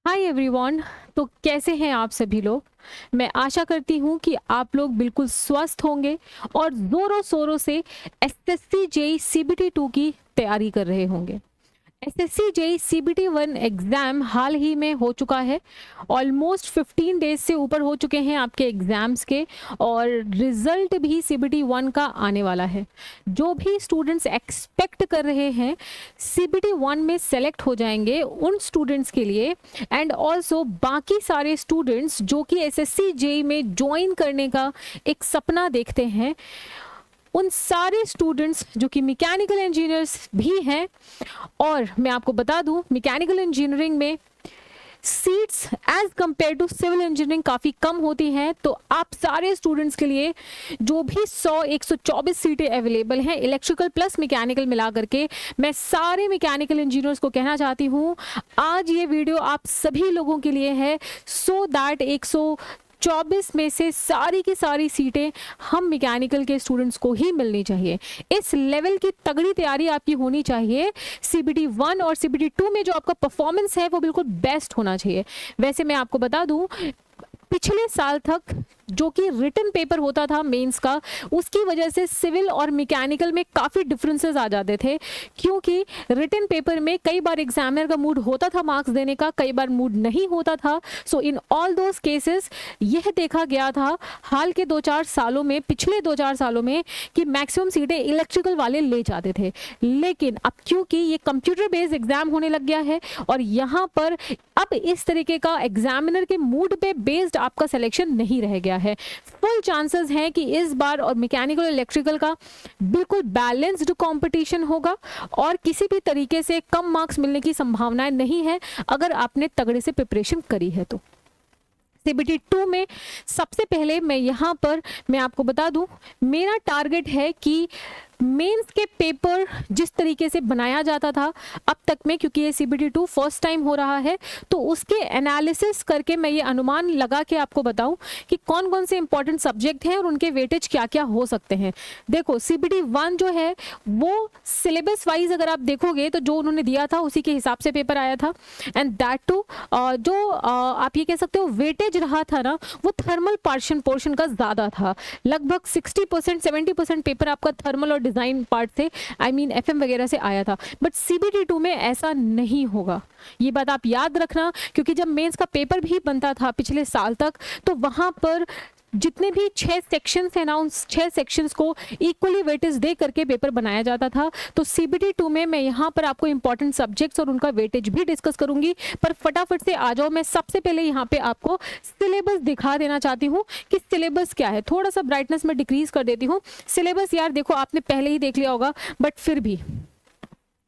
Hi everyone. तो कैसे हैं आप सभी लोग। मैं आशा करती हूँ कि आप लोग बिल्कुल स्वस्थ होंगे और ज़ोरों शोरों से एसएससी जेई सीबीटी 2 की तैयारी कर रहे होंगे। एसएससी जेई सीबीटी 1 एग्ज़ाम हाल ही में हो चुका है। ऑलमोस्ट 15 डेज से ऊपर हो चुके हैं आपके एग्ज़ाम्स के और रिज़ल्ट भी सीबीटी 1 का आने वाला है। जो भी स्टूडेंट्स एक्सपेक्ट कर रहे हैं सीबीटी 1 में सेलेक्ट हो जाएंगे, उन स्टूडेंट्स के लिए एंड ऑल्सो बाकी सारे स्टूडेंट्स जो कि एसएससी जेई में ज्वाइन करने का एक सपना देखते हैं, उन सारे स्टूडेंट्स जो कि मैकेनिकल इंजीनियर्स भी हैं। और मैं आपको बता दूं, मैकेनिकल इंजीनियरिंग में seats as compare to civil engineering काफ़ी कम होती हैं। तो आप सारे स्टूडेंट्स के लिए जो भी 124 सीटें अवेलेबल हैं इलेक्ट्रिकल प्लस मैकेनिकल मिला करके, मैं सारे मैकेनिकल इंजीनियर्स को कहना चाहती हूँ आज ये वीडियो आप सभी लोगों के लिए है, सो दैट 124 में से सारी की सारी सीटें हम मैकेनिकल के स्टूडेंट्स को ही मिलनी चाहिए। इस लेवल की तगड़ी तैयारी आपकी होनी चाहिए। सीबीटी 1 और सीबीटी 2 में जो आपका परफॉर्मेंस है वो बिल्कुल बेस्ट होना चाहिए। वैसे मैं आपको बता दूं, पिछले साल तक जो कि रिटन पेपर होता था मेंस का, उसकी वजह से सिविल और मैकेनिकल में काफ़ी डिफरेंसेस आ जाते थे, क्योंकि रिटन पेपर में कई बार एग्जामिनर का मूड होता था मार्क्स देने का, कई बार मूड नहीं होता था। सो इन ऑल दोज केसेस यह देखा गया था हाल के 2-4 सालों में, पिछले 2-4 सालों में, कि मैक्सिमम सीटें इलेक्ट्रिकल वाले ले जाते थे। लेकिन अब क्योंकि ये कंप्यूटर बेस्ड एग्जाम होने लग गया है और यहाँ पर अब इस तरीके का एग्जामिनर के मूड पे बेस्ड आपका सिलेक्शन नहीं रह गया है। फुल चांसेस हैं कि इस बार और मैकेनिकल और इलेक्ट्रिकल का बिल्कुल बैलेंस्ड कंपटीशन होगा और किसी भी तरीके से कम मार्क्स मिलने की संभावनाएं नहीं है अगर आपने तगड़े से प्रिपरेशन करी है तो। सीबीटी 2 में सबसे पहले मैं आपको बता दूं, मेरा टारगेट है कि मेंस के पेपर जिस तरीके से बनाया जाता था अब तक में, क्योंकि ये सीबीटी 2 फर्स्ट टाइम हो रहा है, तो उसके एनालिसिस करके मैं ये अनुमान लगा के आपको बताऊं कि कौन कौन से इंपॉर्टेंट सब्जेक्ट हैं और उनके वेटेज क्या क्या हो सकते हैं। देखो, सीबीटी 1 जो है वो सिलेबस वाइज अगर आप देखोगे तो जो उन्होंने दिया था उसी के हिसाब से पेपर आया था। एंड दैट टू जो आप ये कह सकते हो वेटेज रहा था ना, वो थर्मल पोर्शन का ज़्यादा था। लगभग 60% 70% पेपर आपका थर्मल और डिज़ाइन पार्ट से, आई मीन एफएम वगैरह से आया था। बट सीबीटी 2 में ऐसा नहीं होगा, ये बात आप याद रखना, क्योंकि जब मेंस का पेपर भी बनता था पिछले साल तक, तो वहाँ पर जितने भी 6 सेक्शंस हैं ना, उन 6 सेक्शंस को इक्वली वेटेज दे करके पेपर बनाया जाता था। तो सीबीटी 2 में मैं यहाँ पर आपको इंपॉर्टेंट सब्जेक्ट्स और उनका वेटेज भी डिस्कस करूंगी, पर फटाफट से आ जाओ। मैं सबसे पहले यहाँ पे आपको सिलेबस दिखा देना चाहती हूँ कि सिलेबस क्या है। थोड़ा सा ब्राइटनेस में डिक्रीज कर देती हूँ। सिलेबस यार देखो, आपने पहले ही देख लिया होगा, बट फिर भी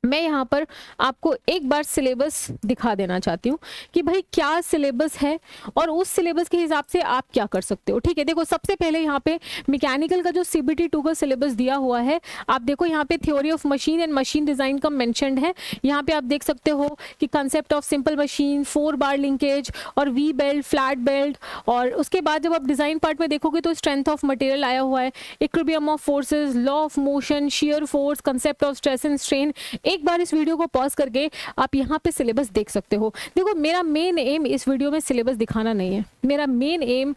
मैं यहाँ पर आपको एक बार सिलेबस दिखा देना चाहती हूँ कि भाई क्या सिलेबस है और उस सिलेबस के हिसाब से आप क्या कर सकते हो। ठीक है, देखो सबसे पहले यहाँ पे मैकेनिकल का जो सीबीटी 2 का सिलेबस दिया हुआ है, आप देखो यहाँ पे theory of machine and machine design का मेंशन्ड है। यहाँ पे आप देख सकते हो कि concept of simple machine, 4 bar linkage और वी बेल्ट, फ्लैट बेल्ट। और उसके बाद जब आप डिजाइन पार्ट में देखोगे तो स्ट्रेंथ ऑफ मटेरियल आया हुआ है, equilibrium of forces, law of motion, shear force, concept of stress and strain. एक बार इस वीडियो को पॉज करके आप यहाँ पे सिलेबस देख सकते हो। देखो, मेरा मेन एम इस वीडियो में सिलेबस दिखाना नहीं है, मेरा मेन एम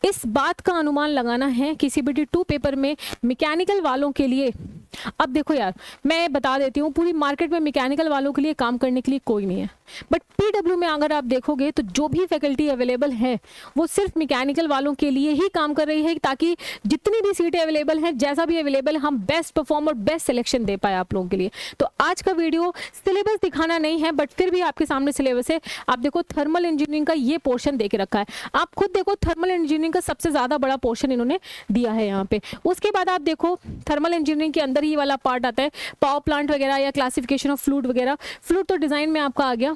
इस बात का अनुमान लगाना है कि सीबीटी 2 पेपर में मैकेनिकल वालों के लिए, अब देखो यार मैं बता देती हूँ, पूरी मार्केट में मैकेनिकल वालों के लिए काम करने के लिए कोई नहीं है। बट पीडब्ल्यू में अगर आप देखोगे तो जो भी फैकल्टी अवेलेबल है वो सिर्फ मैकेनिकल वालों के लिए ही काम कर रही है, ताकि जितनी भी सीटें अवेलेबल हैं, जैसा भी अवेलेबल, हम बेस्ट परफॉर्म और बेस्ट सिलेक्शन दे पाए आप लोगों के लिए। तो आज का वीडियो सिलेबस दिखाना नहीं है, बट फिर भी आपके सामने सिलेबस है। आप देखो थर्मल इंजीनियरिंग का ये पोर्शन दे के रखा है, आप खुद देखो थर्मल इंजीनियरिंग का सबसे ज्यादा बड़ा पोर्शन इन्होंने दिया है यहाँ पे। उसके बाद आप देखो थर्मल इंजीनियरिंग के अंदर ही वाला पार्ट आता है पावर प्लांट वगैरह या क्लासिफिकेशन ऑफ फ्लूइड वगैरह। फ्लूइड तो डिजाइन में आपका आ गया।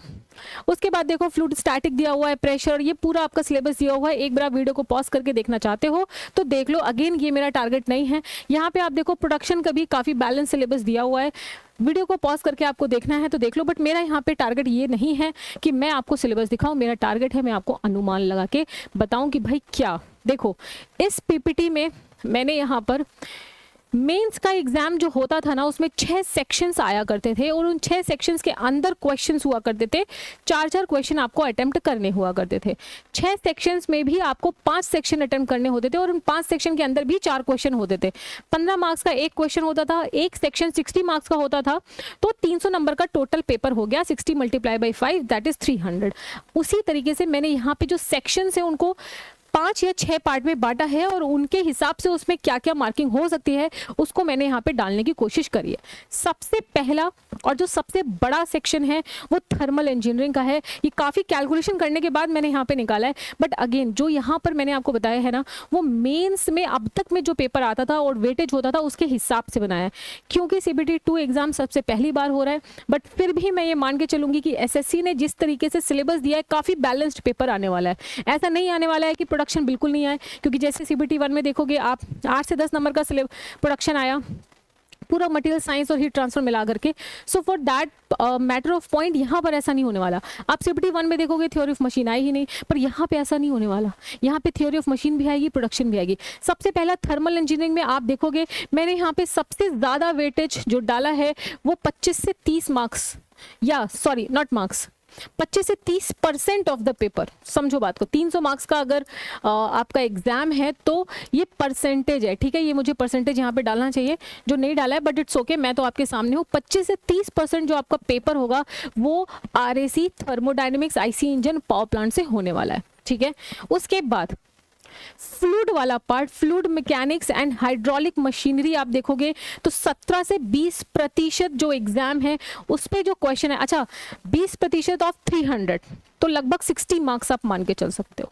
उसके बाद देखो फ्लूइड स्टैटिक दिया हुआ है, प्रेशर, ये पूरा आपका सिलेबस दिया हुआ है। एक बार आप वीडियो को पॉज करके देखना चाहते हो तो देख लो। अगेन ये मेरा टारगेट नहीं है। यहाँ पे आप देखो प्रोडक्शन का भी काफी बैलेंस सिलेबस दिया हुआ है। वीडियो को पॉज करके आपको देखना है तो देख लो, बट मेरा यहाँ पे टारगेट ये नहीं है कि मैं आपको सिलेबस दिखाऊं। मेरा टारगेट है मैं आपको अनुमान लगा के बताऊं कि भाई क्या। देखो इस पीपीटी में मैंने यहाँ पर मेंस का एग्जाम जो होता था ना उसमें 6 सेक्शंस आया करते थे और उन 6 सेक्शंस के अंदर क्वेश्चंस हुआ करते थे, 4-4 क्वेश्चन आपको अटेम्प्ट करने हुआ करते थे। 6 सेक्शंस में भी आपको 5 सेक्शन अटेम्प्ट करने होते थे और उन 5 सेक्शन के अंदर भी 4 क्वेश्चन होते थे। 15 मार्क्स का एक क्वेश्चन होता था, एक सेक्शन 60 मार्क्स का होता था, तो 300 नंबर का टोटल पेपर हो गया। 60 मल्टीप्लाई बाई 5 दैट इज 300। उसी तरीके से मैंने यहाँ पे जो सेक्शंस है उनको 5 या 6 पार्ट में बांटा है और उनके हिसाब से उसमें क्या क्या मार्किंग हो सकती है उसको मैंने यहाँ पे डालने की कोशिश करी है। सबसे पहला और जो सबसे बड़ा सेक्शन है वो थर्मल इंजीनियरिंग का है। ये काफ़ी कैलकुलेशन करने के बाद मैंने यहाँ पे निकाला है, बट अगेन जो यहाँ पर मैंने आपको बताया है ना वो मेंस में अब तक में जो पेपर आता था और वेटेज होता था उसके हिसाब से बनाया है। क्योंकि CBT 2 एग्जाम सबसे पहली बार हो रहा है, बट फिर भी मैं ये मान के चलूँगी कि SSC ने जिस तरीके से सिलेबस दिया है काफ़ी बैलेंस्ड पेपर आने वाला है। ऐसा नहीं आने वाला है कि प्रोडक्शन बिल्कुल नहीं आए, क्योंकि जैसे CBT 1 में देखोगे आप 8 से 10 नंबर का प्रोडक्शन आया पूरा मटेरियल साइंस और हीट ट्रांसफर मिला करके। So for that matter of point यहाँ पर ऐसा नहीं होने वाला। आप CBT 1 में देखोगे थ्योरी ऑफ मशीन आई ही नहीं, पर यहाँ पे ऐसा नहीं होने वाला। यहाँ पे थ्योरी ऑफ मशीन भी आएगी, प्रोडक्शन भी आएगी। सबसे पहला थर्मल इंजीनियरिंग में आप देखोगे मैंने यहाँ पे सबसे ज़्यादा वेटेज जो डाला है वो 25 से 30 मार्क्स, या सॉरी नॉट मार्क्स, 25 से 30% ऑफ द पेपर। समझो बात को, 300 मार्क्स का अगर आपका एग्जाम है तो ये परसेंटेज है, ठीक है। ये मुझे परसेंटेज यहाँ पे डालना चाहिए, जो नहीं डाला है, बट इट्स ओके, मैं तो आपके सामने हूँ। 25 से 30% जो आपका पेपर होगा वो RAC thermodynamics IC engine power plant से होने वाला है, ठीक है। उसके बाद फ्लूइड वाला part, fluid mechanics and hydraulic machinery आप देखोगे तो 17 से 20% जो एग्जाम है उस पे जो क्वेश्चन है, अच्छा 20% ऑफ 300 तो लगभग 60 मार्क्स आप मान के चल सकते हो,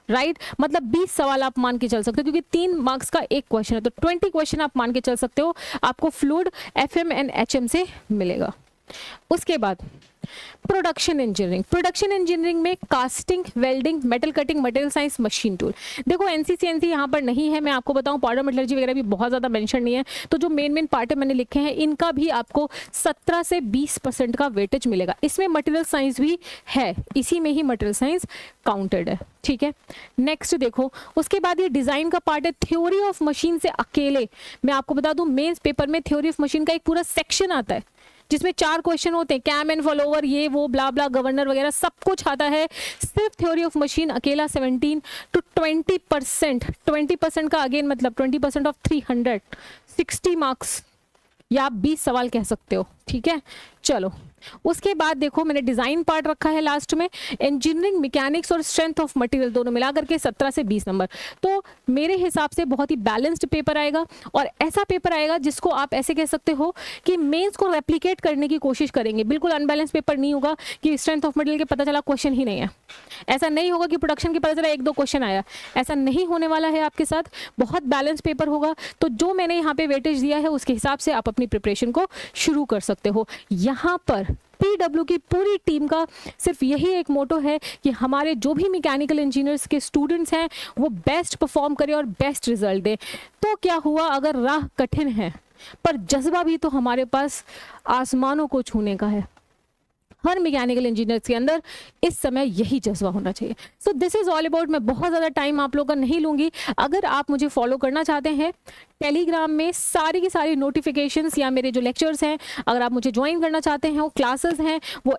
राइट मतलब 20 सवाल आप मान के चल सकते हो, क्योंकि 3 मार्क्स का एक क्वेश्चन है, तो 20 क्वेश्चन आप मान के चल सकते हो आपको फ्लूइड FM एंड HM से मिलेगा। उसके बाद प्रोडक्शन इंजीनियरिंग, प्रोडक्शन इंजीनियरिंग में casting, welding, metal cutting, material science, machine tool. देखो NC यहाँ पर नहीं है, मैं आपको बताऊं पाउडर मेटलर्जी वगैरह भी बहुत ज़्यादा मेंशन नहीं है, तो जो मेन पार्ट है मैंने लिखे हैं इनका भी आपको 17 से 20% का वेटेज मिलेगा। इसमें मटेरियल साइंस भी है, इसी में ही मटेरियल साइंस काउंटेड है, ठीक है। नेक्स्ट देखो, उसके बाद ये डिजाइन का पार्ट है। थ्योरी ऑफ मशीन से अकेले मैं आपको बता दूं मेंस पेपर में थ्योरी ऑफ मशीन का एक पूरा सेक्शन आता है जिसमें 4 क्वेश्चन होते हैं, कैम एंड फॉलोवर, ये वो ब्ला ब्ला, गवर्नर वगैरह सब कुछ आता है। सिर्फ थ्योरी ऑफ मशीन अकेला 17 to 20%, 20% का अगेन मतलब 20% ऑफ 300, 60 मार्क्स या आप 20 सवाल कह सकते हो, ठीक है। चलो उसके बाद देखो मैंने डिजाइन पार्ट रखा है लास्ट में, इंजीनियरिंग, मैकेनिक्स और स्ट्रेंथ ऑफ मटेरियल दोनों मिला करके 17 से 20 नंबर। तो मेरे हिसाब से बहुत ही बैलेंस्ड पेपर आएगा और ऐसा पेपर आएगा जिसको आप ऐसे कह सकते हो कि मेंस को रेप्लिकेट करने की कोशिश करेंगे। बिल्कुल अनबैलेंस पेपर नहीं होगा कि स्ट्रेंथ ऑफ मटेरियल के पता चला क्वेश्चन ही नहीं है, ऐसा नहीं होगा कि प्रोडक्शन के पता चला 1-2 क्वेश्चन आया, ऐसा नहीं होने वाला है आपके साथ। बहुत बैलेंस पेपर होगा, तो जो मैंने यहाँ पे वेटेज दिया है उसके हिसाब से आप अपनी प्रिपरेशन को शुरू कर सकते हो। यहाँ पर PW की पूरी टीम का सिर्फ यही एक मोटो है कि हमारे जो भी मैकेनिकल इंजीनियर्स के स्टूडेंट्स हैं वो बेस्ट परफॉर्म करें और बेस्ट रिजल्ट दें। तो क्या हुआ अगर राह कठिन है पर जज्बा भी तो हमारे पास आसमानों को छूने का है। हर मैकेनिकल इंजीनियर्स के अंदर इस समय यही जज्बा होना चाहिए। So this is all about. मैं बहुत ज़्यादा टाइम आप लोगों का नहीं लूँगी। अगर आप मुझे फॉलो करना चाहते हैं टेलीग्राम में सारी की सारी नोटिफिकेशंस या मेरे जो लेक्चर्स हैं, अगर आप मुझे ज्वाइन करना चाहते हैं, वो क्लासेस हैं, वो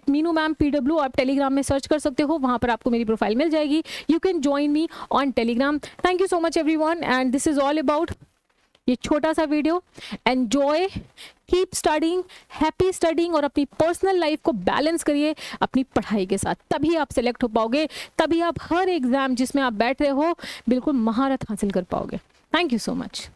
@मीनू मैम PW आप टेलीग्राम में सर्च कर सकते हो, वहाँ पर आपको मेरी प्रोफाइल मिल जाएगी। You can join me on Telegram. Thank you so much everyone and this is all about ये छोटा सा video. Enjoy, keep studying, happy studying और अपनी पर्सनल लाइफ को बैलेंस करिए अपनी पढ़ाई के साथ, तभी आप सिलेक्ट हो पाओगे, तभी आप हर एग्जाम जिसमें आप बैठ रहे हो बिल्कुल महारत हासिल कर पाओगे। Thank you so much.